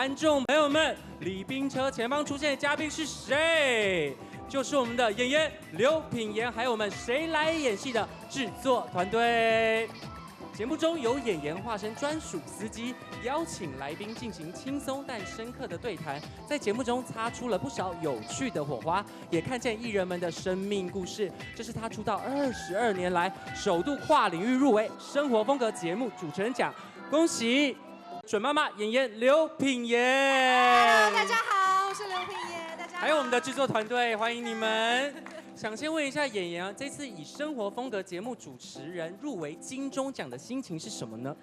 观众朋友们，礼宾车前方出现的嘉宾是谁？就是我们的演员刘品言，还有我们谁来演戏的制作团队。节目中由演员化身专属司机，邀请来宾进行轻松但深刻的对谈，在节目中擦出了不少有趣的火花，也看见艺人们的生命故事。这是他出道22年来首度跨领域入围生活风格节目主持人奖，恭喜准妈妈演员刘品言。Hello， 大家好，我是刘品言，大家好。还有我们的制作团队，欢迎你们。想先问一下演员，这次以生活风格节目主持人入围金钟奖的心情是什么呢？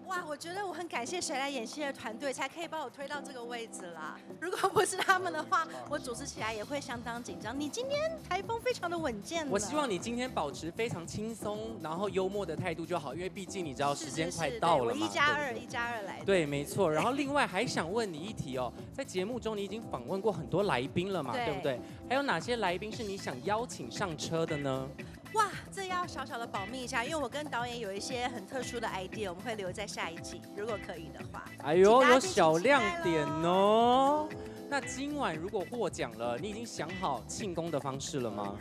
哇，我觉得我很感谢谁来演戏的团队，才可以把我推到这个位置啦。如果不是他们的话，我主持起来也会相当紧张。你今天台风非常的稳健。我希望你今天保持非常轻松，然后幽默的态度就好，因为毕竟你知道时间快到了嘛。我1+2来的。对，没错。然后另外还想问你一题哦，在节目中你已经访问过很多来宾了嘛，对不对？还有哪些来宾是你想邀请上车的呢？哇，这要小小的保密一下，因为我跟导演有一些很特殊的 idea， 我们会留在下一季，如果可以的话。哎呦，有小亮点哦。那今晚如果获奖了，你已经想好庆功的方式了吗？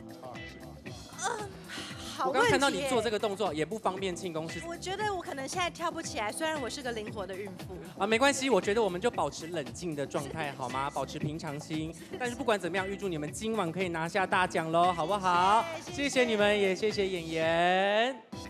好问题耶。我刚看到你做这个动作，也不方便庆功是？我觉得我可能现在跳不起来，虽然我是个灵活的孕妇。啊，没关系，我觉得我们就保持冷静的状态好吗？保持平常心。但是不管怎么样，预祝你们今晚可以拿下大奖喽，好不好？谢谢你们，也谢谢演员。